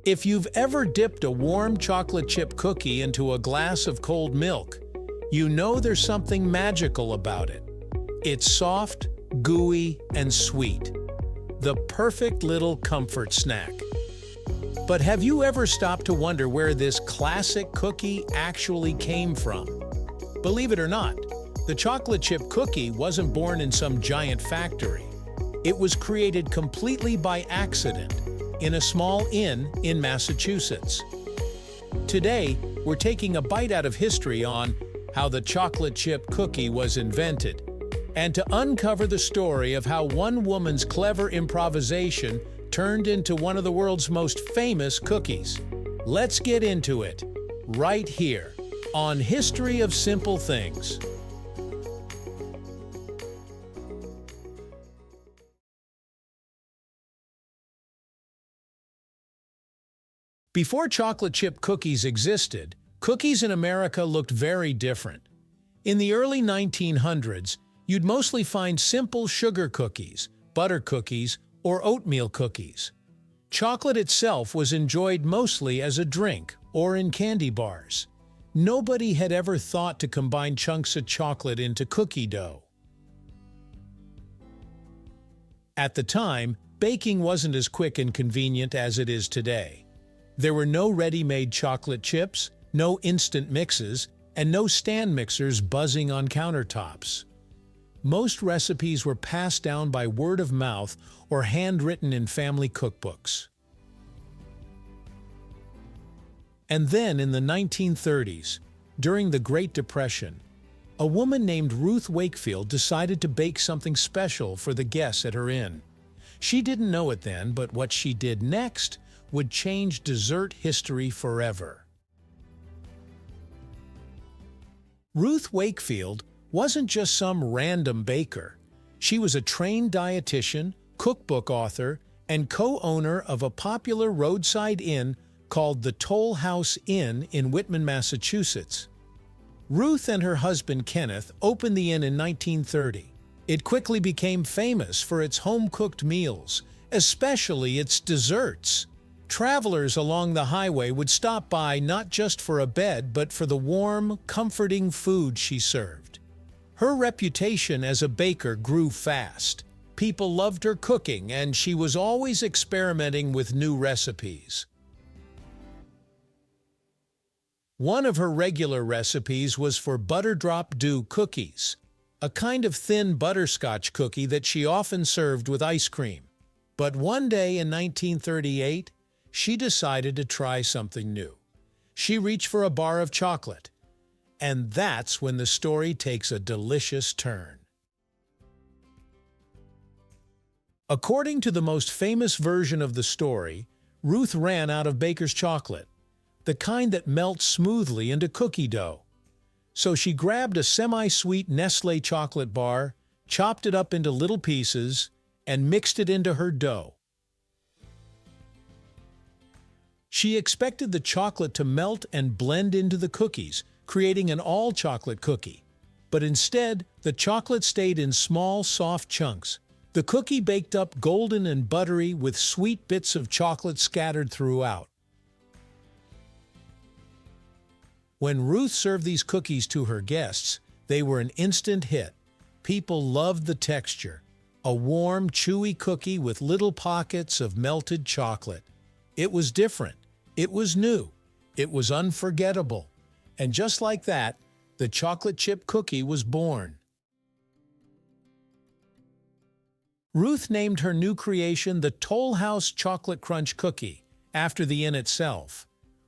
If you've ever dipped a warm chocolate chip cookie into a glass of cold milk, you know there's something magical about it. It's soft, gooey, and sweet. The perfect little comfort snack. But have you ever stopped to wonder where this classic cookie actually came from? Believe it or not, the chocolate chip cookie wasn't born in some giant factory. It was created completely by accident in a small inn in Massachusetts. Today, we're taking a bite out of history on how the chocolate chip cookie was invented, and to uncover the story of how one woman's clever improvisation turned into one of the world's most famous cookies. Let's get into it, right here, on History of Simple Things. Before chocolate chip cookies existed, cookies in America looked very different. In the early 1900s, you'd mostly find simple sugar cookies, butter cookies, or oatmeal cookies. Chocolate itself was enjoyed mostly as a drink or in candy bars. Nobody had ever thought to combine chunks of chocolate into cookie dough. At the time, baking wasn't as quick and convenient as it is today. There were no ready-made chocolate chips, no instant mixes, and no stand mixers buzzing on countertops. Most recipes were passed down by word of mouth or handwritten in family cookbooks. And then in the 1930s, during the Great Depression, a woman named Ruth Wakefield decided to bake something special for the guests at her inn. She didn't know it then, but what she did next would change dessert history forever. Ruth Wakefield wasn't just some random baker. She was a trained dietitian, cookbook author, and co-owner of a popular roadside inn called the Toll House Inn in Whitman, Massachusetts. Ruth and her husband Kenneth opened the inn in 1930. It quickly became famous for its home-cooked meals, especially its desserts. Travelers along the highway would stop by not just for a bed, but for the warm, comforting food she served. Her reputation as a baker grew fast. People loved her cooking, and she was always experimenting with new recipes. One of her regular recipes was for buttermilk dew cookies, a kind of thin butterscotch cookie that she often served with ice cream. But one day in 1938, she decided to try something new. She reached for a bar of chocolate. And that's when the story takes a delicious turn. According to the most famous version of the story, Ruth ran out of baker's chocolate, the kind that melts smoothly into cookie dough. So she grabbed a semi-sweet Nestlé chocolate bar, chopped it up into little pieces, and mixed it into her dough. She expected the chocolate to melt and blend into the cookies, creating an all-chocolate cookie. But instead, the chocolate stayed in small, soft chunks. The cookie baked up golden and buttery with sweet bits of chocolate scattered throughout. When Ruth served these cookies to her guests, they were an instant hit. People loved the texture. A warm, chewy cookie with little pockets of melted chocolate. It was different. It was new. It was unforgettable. And just like that, the chocolate chip cookie was born. Ruth named her new creation the Toll House Chocolate Crunch Cookie, after the inn itself.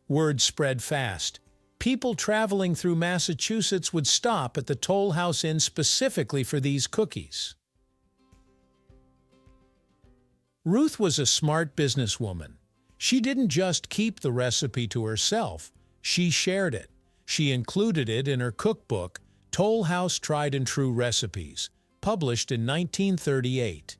Word spread fast. People traveling through Massachusetts would stop at the Toll House Inn specifically for these cookies. Ruth was a smart businesswoman. She didn't just keep the recipe to herself, she shared it. She included it in her cookbook, Toll House Tried and True Recipes, published in 1938.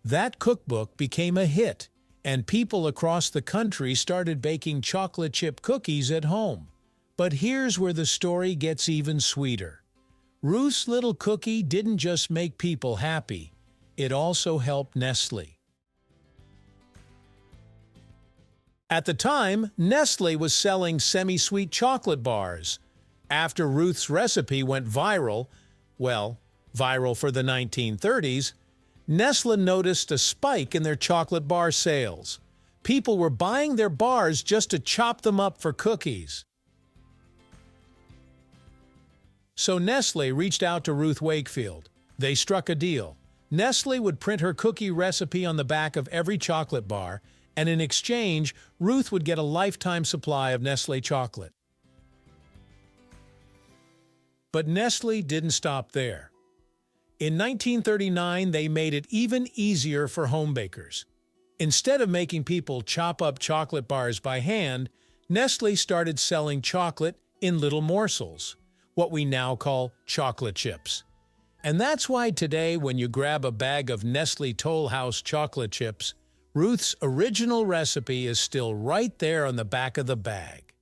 That cookbook became a hit, and people across the country started baking chocolate chip cookies at home. But here's where the story gets even sweeter. Ruth's little cookie didn't just make people happy, it also helped Nestlé. At the time, Nestlé was selling semi-sweet chocolate bars. After Ruth's recipe went viral, well, viral for the 1930s, Nestlé noticed a spike in their chocolate bar sales. People were buying their bars just to chop them up for cookies. So Nestlé reached out to Ruth Wakefield. They struck a deal. Nestlé would print her cookie recipe on the back of every chocolate bar, and in exchange, Ruth would get a lifetime supply of Nestlé chocolate. But Nestlé didn't stop there. In 1939, they made it even easier for home bakers. Instead of making people chop up chocolate bars by hand, Nestlé started selling chocolate in little morsels, what we now call chocolate chips. And that's why today, when you grab a bag of Nestlé Toll House chocolate chips, Ruth's original recipe is still right there on the back of the bag.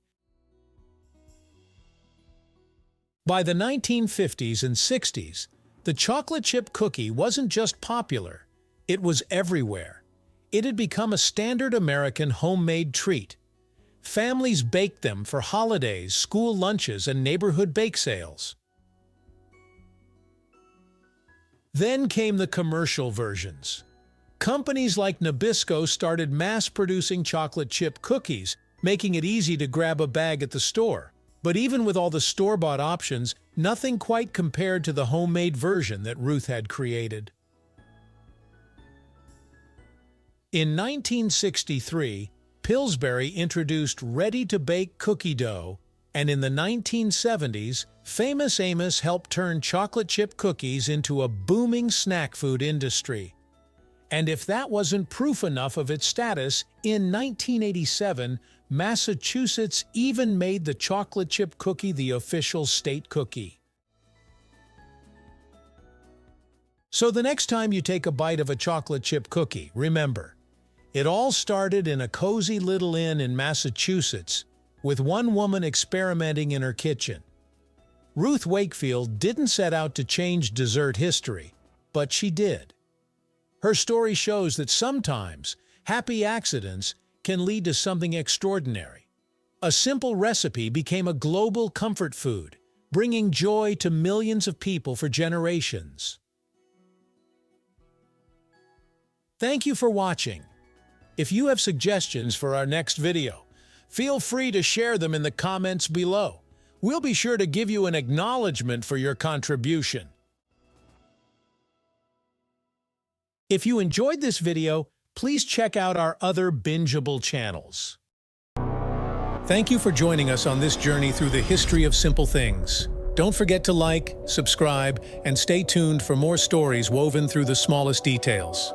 By the 1950s and 60s, the chocolate chip cookie wasn't just popular, it was everywhere. It had become a standard American homemade treat. Families baked them for holidays, school lunches, and neighborhood bake sales. Then came the commercial versions. Companies like Nabisco started mass-producing chocolate chip cookies, making it easy to grab a bag at the store. But even with all the store-bought options, nothing quite compared to the homemade version that Ruth had created. In 1963, Pillsbury introduced ready-to-bake cookie dough, and in the 1970s, Famous Amos helped turn chocolate chip cookies into a booming snack food industry. And if that wasn't proof enough of its status, in 1987, Massachusetts even made the chocolate chip cookie the official state cookie. So the next time you take a bite of a chocolate chip cookie, remember, it all started in a cozy little inn in Massachusetts, with one woman experimenting in her kitchen. Ruth Wakefield didn't set out to change dessert history, but she did. Her story shows that sometimes happy accidents can lead to something extraordinary. A simple recipe became a global comfort food, bringing joy to millions of people for generations. Thank you for watching. If you have suggestions for our next video, feel free to share them in the comments below. We'll be sure to give you an acknowledgement for your contribution. If you enjoyed this video, please check out our other bingeable channels. Thank you for joining us on this journey through the history of simple things. Don't forget to like, subscribe, and stay tuned for more stories woven through the smallest details.